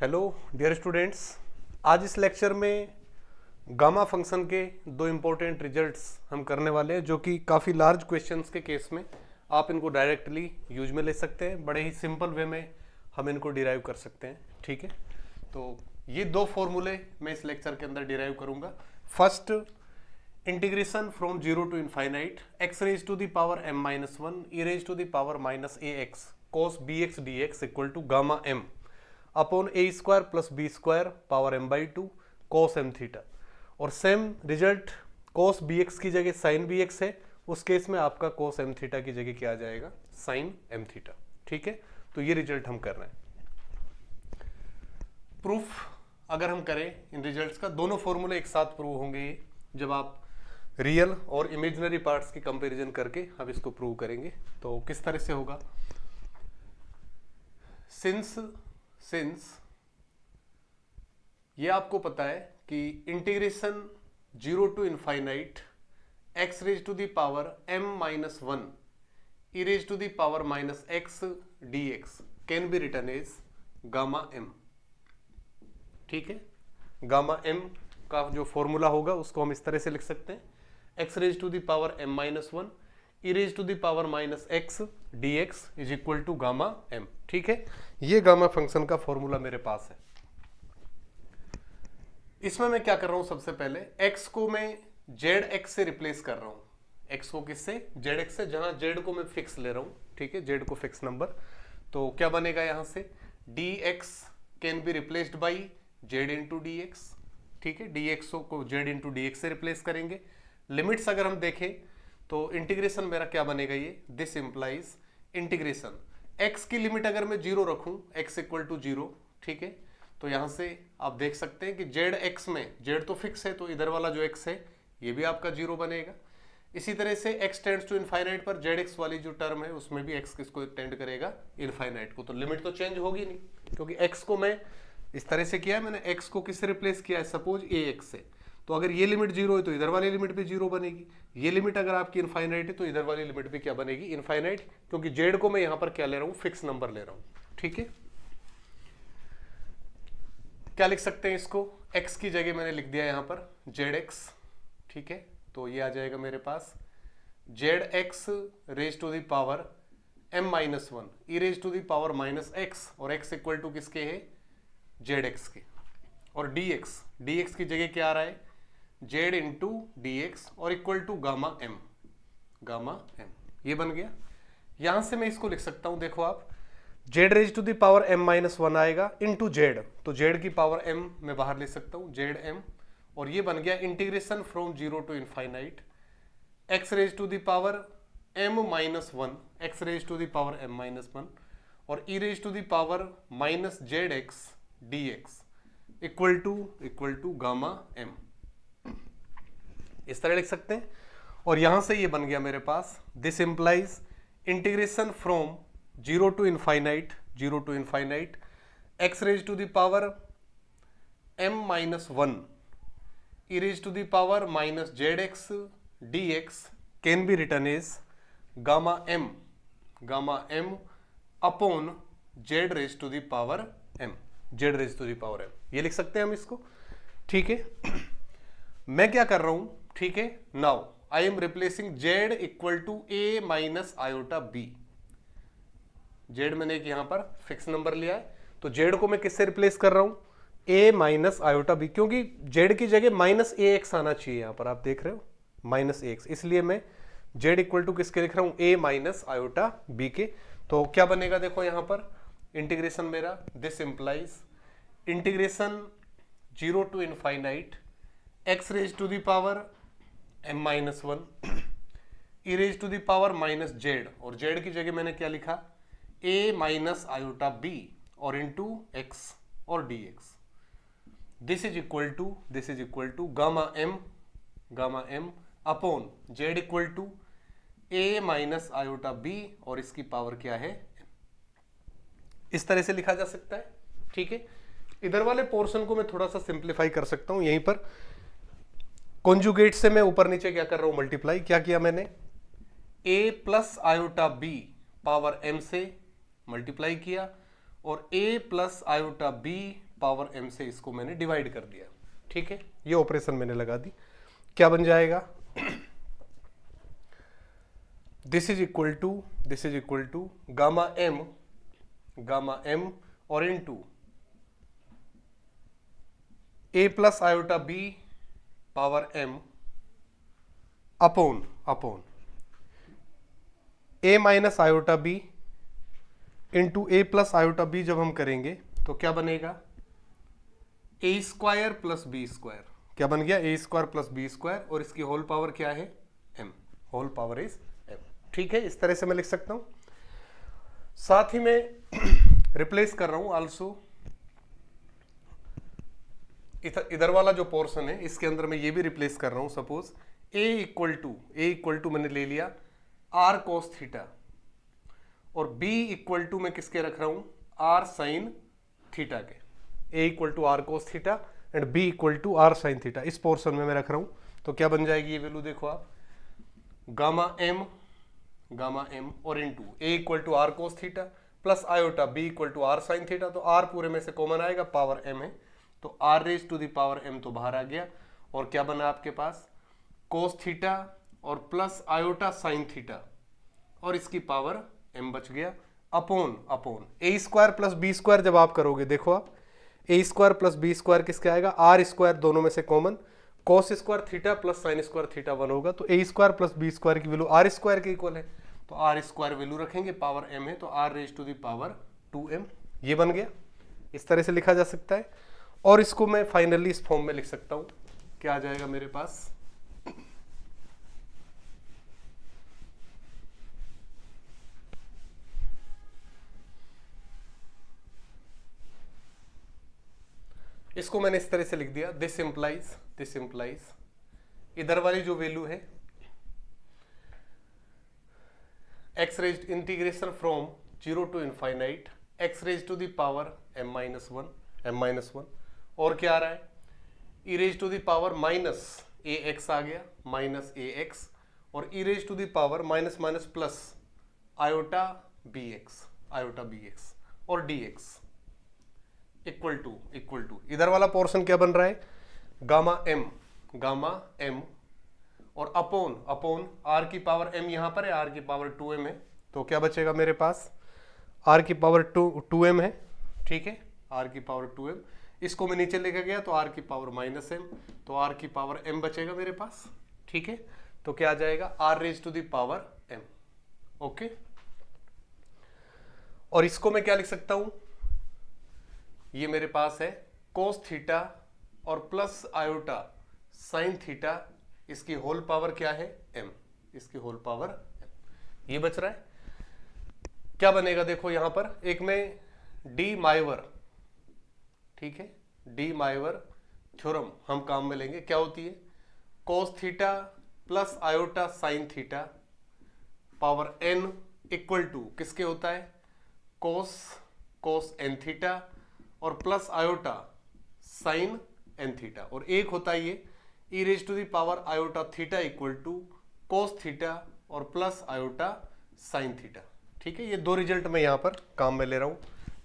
Hello dear students, आज इस lecture में गामा फंक्शन के दो इम्पोर्टेंट रिजल्ट्स हम करने वाले हैं, जो कि काफ़ी लार्ज क्वेश्चंस के केस में आप इनको डायरेक्टली यूज में ले सकते हैं। बड़े ही सिंपल वे में हम इनको डिराइव कर सकते हैं। ठीक है, तो ये दो फॉर्मूले मैं इस लेक्चर के अंदर डिराइव करूंगा। First, integration from zero to infinite x raise to the power m minus one e raise to the power minus a x cos b x d x equal to gamma m upon a square plus b square power m by two cos m theta. और same result cos b x की जगह sine B x है, उस case में आपका cos m theta की जगह क्या आ जाएगा, साइन एम थीटा। ठीक है, तो ये रिजल्ट हम कर रहे हैं। प्रूफ अगर हम करें इन रिजल्ट्स का, दोनों फॉर्मूले एक साथ प्रूव होंगे जब आप रियल और इमेजिनरी पार्ट्स की कंपैरिजन करके हम इसको प्रूव करेंगे। तो किस तरह से होगा, सिंस ये आपको पता है कि integration zero to infinite x raise to the power m minus one e raise to the power minus x d x can be return as gamma m. ठीक है, गामा एम का जो फॉर्मूला होगा उसको हम इस तरह से लिख सकते हैं, x raise to the power m minus one e raise to the power minus x d x is equal to gamma m. ठीक है, ये गामा फंक्शन का फॉर्मूला मेरे पास है। इसमें मैं क्या कर रहा हूं, सबसे पहले x को मैं जेड एक्स से रिप्लेस कर रहा हूं। x को किससे, जेड एक्स से, जहां जेड को मैं फिक्स ले रहा हूं। ठीक है, जेड को फिक्स नंबर, तो क्या बनेगा यहां से, D x can be replaced by Z into D x. ठीक है, डी एक्स को जेड इंटू डी एक्स से रिप्लेस करेंगे। लिमिट्स अगर हम देखें तो इंटीग्रेशन मेरा क्या बनेगा, ये दिस इंप्लाइज इंटीग्रेशन x की लिमिट अगर मैं जीरो रखूं, x इक्वल टू जीरो। ठीक है, तो यहां से आप देख सकते हैं कि जेड एक्स में, जेड तो फिक्स है तो इधर वाला जो x है ये भी आपका जीरो बनेगा। इसी तरह से x टेंड्स टू इनफाइनाइट पर जेड एक्स वाली जो टर्म है उसमें भी x किसको टेंड करेगा, इनफाइनाइट को। तो लिमिट तो चेंज होगी नहीं, क्योंकि x को मैं इस तरह से किया है, मैंने x को किससे रिप्लेस किया है, सपोज ए एक्स से। तो अगर ये लिमिट जीरो है तो इधर वाली लिमिट भी जीरो बनेगी। ये लिमिट अगर आपकी इनफाइनाइट है तो इधर वाली लिमिट भी क्या बनेगी, इनफाइनाइट, क्योंकि जेड को मैं यहां पर क्या ले रहा हूं, फिक्स नंबर ले रहा हूं। ठीक है, क्या लिख सकते हैं इसको, x की जगह मैंने लिख दिया यहां पर जेड एक्स। ठीक है, तो ये आ जाएगा मेरे पास z x raise to the power m minus one e raise to the power minus x, और x इक्वल टू किसके है, जेड एक्स के। और dx की जगह क्या आ रहा है, जेड इंटू डी एक्स और इक्वल टू गामा एम। ये बन गया। यहां से मैं इसको लिख सकता हूं, देखो आप, z raise to the power m minus one आएगा इंटू जेड, तो जेड की पावर एम मैं बाहर ले सकता हूं, जेड एम। और ये बन गया integration from zero to infinite x raise to the power m minus one, x raise to the power m minus one और e raise to the power minus z x d x equal to gamma m. इस तरह लिख सकते हैं। और यहां से ये बन गया मेरे पास, this implies integration from zero to infinite x raise to the power m minus one e raise to the power minus z x d x can be return as gamma m upon z raise to the power m, ये लिख सकते हैं हम इसको। ठीक है, मैं क्या कर रहा हूं, ठीक है, now I am replacing z equal to a minus iota b. Z मैंने एक यहां पर फिक्स नंबर लिया है, तो जेड को मैं किससे रिप्लेस कर रहा हूं, ए माइनस आयोटा बी, क्योंकि जेड की जगह माइनस ए एक्स आना चाहिए। यहां पर आप देख रहे हो माइनस ए एक्स, इसलिए मैं जेड इक्वल टू किसके लिख रहा हूं, ए माइनस आयोटा बी के। तो क्या बनेगा, देखो यहां पर इंटीग्रेशन मेरा, this implies integration zero to infinite x raise to the power m minus one e raise to the power minus z, और जेड की जगह मैंने क्या लिखा, ए माइनस आयोटा बी और इंटू एक्स और d x. This is equal to gamma m upon z equal to a minus iota b और इसकी पावर क्या है, इस तरह से लिखा जा सकता है। ठीक है, इधर वाले पोर्शन को मैं थोड़ा सा सिंप्लीफाई कर सकता हूं। यहीं पर कॉन्जुगेट से मैं ऊपर नीचे क्या कर रहा हूं, मल्टीप्लाई। क्या किया मैंने, a plus iota b power m से मल्टीप्लाई किया और a plus iota b power m से इसको मैंने डिवाइड कर दिया, ठीक है, ये ऑपरेशन मैंने लगा दी। क्या बन जाएगा, this is equal to gamma m और into a plus iota b power m upon a minus iota b into a plus iota b जब हम करेंगे तो क्या बनेगा, a square plus b square, क्या बन गया, a square plus b square, और इसकी होल पावर क्या है, m, whole power is m, ठीक है, इस तरह से मैं लिख सकता हूं। साथ ही मैं रिप्लेस कर रहा हूं आल्सो, इधर वाला जो पोर्शन है इसके अंदर मैं ये भी रिप्लेस कर रहा हूं। सपोज a इक्वल टू मैंने ले लिया r cos थीटा, और b इक्वल टू मैं किसके रख रहा हूं, r sin थीटा के, a equal to r cos theta and b equal to r sin theta, इस पोर्शन में मैं रख रहा हूं। तो क्या बन जाएगी ये वैल्यू, देखो आप, गामा m और into a equal to r cos theta plus iota b equal to r sin theta, तो r पूरे में से कॉमन आएगा, पावर m है, तो r raise to the power m तो बाहर आ गया, और क्या बना आपके पास, cos थीटा और प्लस आयोटा sin थीटा, और इसकी पावर m बच गया, upon a square plus b square जब आप करोगे, देखो आप, a square plus b square किसके आएगा, r स्क्वायर, दोनों में से common, cos square theta plus sin square theta 1 होगा, तो a square plus b square की वैल्यू r स्क्वायर के इक्वल है, तो r स्क्वायर वैल्यू रखेंगे, पावर m है, तो r raise to the power 2m, ये बन गया, इस तरह से लिखा जा सकता है। और इसको मैं फाइनली इस फॉर्म में लिख सकता हूं, क्या आ जाएगा मेरे पास, इसको मैंने इस तरह से लिख दिया, दिस इंप्लाइज इधर वाली जो वैल्यू है x raised integration from 0 to infinite x raised to the power m-1, और क्या आ रहा है, e raised to the power minus ax आ गया, माइनस ax, और e raised to the power minus minus plus iota bx और dx equal to इधर वाला पोर्शन क्या बन रहा है, गामा m और अपॉन r की पावर m यहां पर है, r की पावर 2m है, तो क्या बचेगा मेरे पास, r की पावर 2m है, ठीक है, r की पावर 2m, इसको मैं नीचे लेके गया तो r की पावर माइनस m, तो r की पावर m बचेगा मेरे पास, ठीक है, तो क्या आ जाएगा, r raise to the power m, okay. और इसको मैं क्या लिख सकता हूं, ये मेरे पास है cos थीटा और प्लस आयोटा sin थीटा, इसकी होल पावर क्या है, m, इसकी होल पावर m, ये बच रहा है। क्या बनेगा, देखो यहां पर एक में डी माइवर, ठीक है, डी माइवर थ्योरम हम काम में लेंगे, क्या होती है, cos theta plus iota sin theta power n equal to किसके होता है, cos n थीटा और plus iota sin n theta, और एक होता है ये e raise to the power iota theta equal to cos theta और प्लस आयोटा sin थीटा, ठीक है, ये दो रिजल्ट मैं यहां पर काम में ले रहा हूं।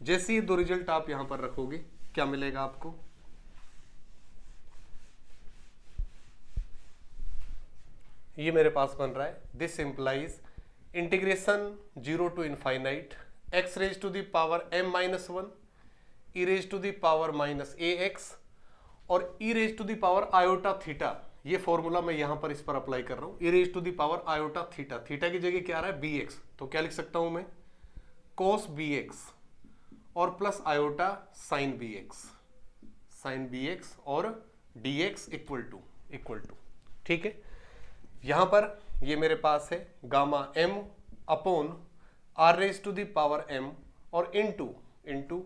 जैसे ये दो रिजल्ट आप यहां पर रखोगे क्या मिलेगा आपको, ये मेरे पास बन रहा है, this implies integration 0 to infinite x raise to the power m-1 e raise to the power minus ax और e raise to the power iota theta, ये फॉर्मूला मैं यहां पर इस पर अप्लाई कर रहा हूं, e raise to the power iota theta, theta की जगह क्या आ रहा है, bx, तो क्या लिख सकता हूं मैं, cos bx और प्लस आयोटा sin bx और dx इक्वल टू, ठीक है, यहां पर ये मेरे पास है gamma m upon r raise to the power m और इनटू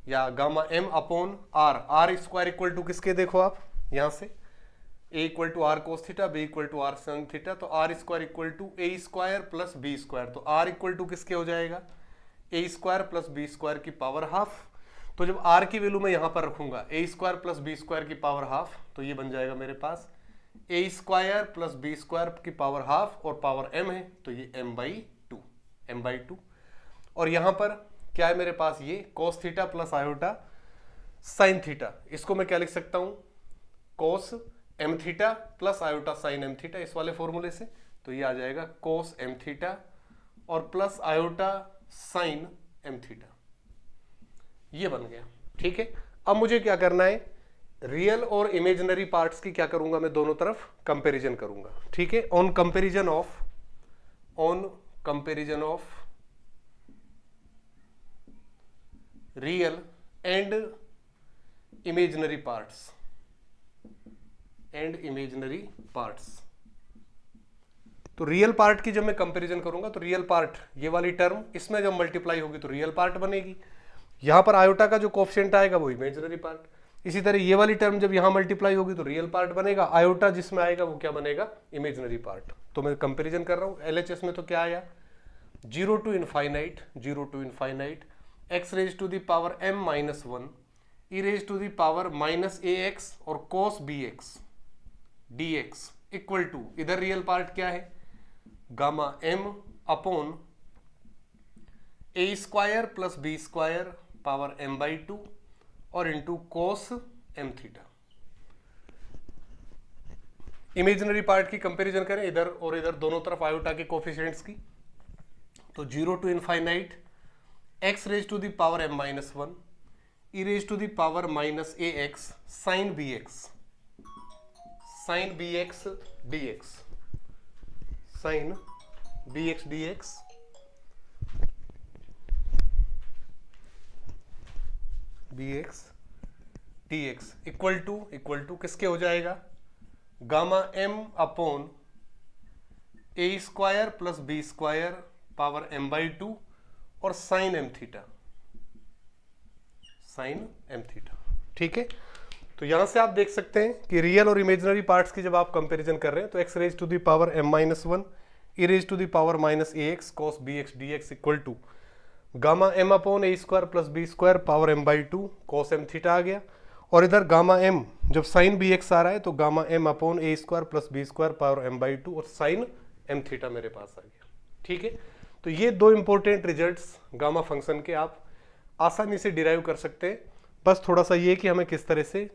या gamma m upon r square equal to किसके, देखो आप यहां से a equal to r cos theta, b equal to r sin theta, तो r square equal to a square plus b square, तो r equal to किसके हो जाएगा, a square plus b square की पावर हाफ, तो जब r की value मैं यहां पर रखूंगा a square plus b square की पावर हाफ, तो ये बन जाएगा मेरे पास a square plus b square की पावर हाफ और पावर m है, तो ये m/2, और यहां पर क्या है मेरे पास, ये cos theta plus iota sine theta, इसको मैं क्या लिख सकता हूं, cos m theta plus iota sine m theta, इस वाले फॉर्मूले से। तो ये आ जाएगा कोस एम थीटा और plus iota sine m theta, ये बन गया। ठीक है, अब मुझे क्या करना है, रियल और इमेजिनरी पार्ट्स की क्या करूंगा मैं, दोनों तरफ कंपैरिजन करूंगा। ठीक है, on comparison of real and imaginary parts, तो रियल पार्ट की जब मैं कंपैरिजन करूंगा तो रियल पार्ट ये वाली टर्म इसमें जब मल्टीप्लाई होगी तो रियल पार्ट बनेगी, यहां पर आयोटा का जो कोएफिशिएंट आएगा वो इमेजिनरी पार्ट। इसी तरह ये वाली टर्म जब यहां मल्टीप्लाई होगी तो रियल पार्ट बनेगा, आयोटा जिसमें आएगा वो क्या बनेगा, इमेजिनरी पार्ट। तो मैं कंपैरिजन कर रहा हूं, एलएचएस में तो क्या आया, 0 to infinite x raised to the power m minus 1 e raised to the power minus ax और cos bx dx equal to, इधर रियल पार्ट क्या है, gamma m upon a square plus b square power m by 2 और into cos m theta. Imaginary part की comparison करें इधर और इधर दोनों तरफ आयोटा के कोफिशिएंट्स की, तो 0 to infinite x raised to the power m minus 1 e raised to the power minus ax sin bx dx equal to किसके हो जाएगा, gamma m upon a square plus b square power m by 2 और sign m theta. ठीक है, तो यहां से आप देख सकते हैं कि रियल और इमेजिनरी पार्ट्स की जब आप कंपैरिजन कर रहे हैं तो x raise to the power m minus 1 e raise to the power minus ax cos bx dx equal to gamma m upon a square plus b square power m by 2 cos m theta आ गया, और इधर gamma m जब sine bx आ रहा है तो gamma m upon a square plus b square power m by 2 और साइन m थीटा मेरे पास आ गया। ठीक है, तो ये दो इंपॉर्टेंट रिजल्ट्स गामा फंक्शन के आप आसानी से डिराइव कर सकते हैं। बस थोड़ा सा ये कि हमें किस तरह से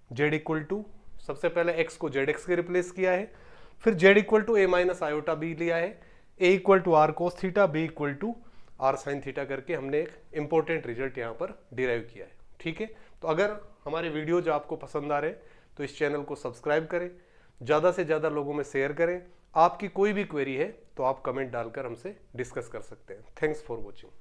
z इक्वल टू, सबसे पहले x को zx के रिप्लेस किया है, फिर z equal to a minus iota b लिया है, a equal to r cos theta, b equal to r sine theta करके हमने एक इंपॉर्टेंट रिजल्ट यहाँ पर डिराइव किया है। ठीक है, तो अगर हमारे वीडियो जो आपको पसंद आ रहे हैं तो इस चैनल को सब्सक्राइब करें, ज़्यादा से ज़्यादा लोगों में शेयर करें। आपकी कोई भी क्वेरी है तो आप कमेंट डालकर हमसे डिस्कस कर सकते हैं। Thanks for watching.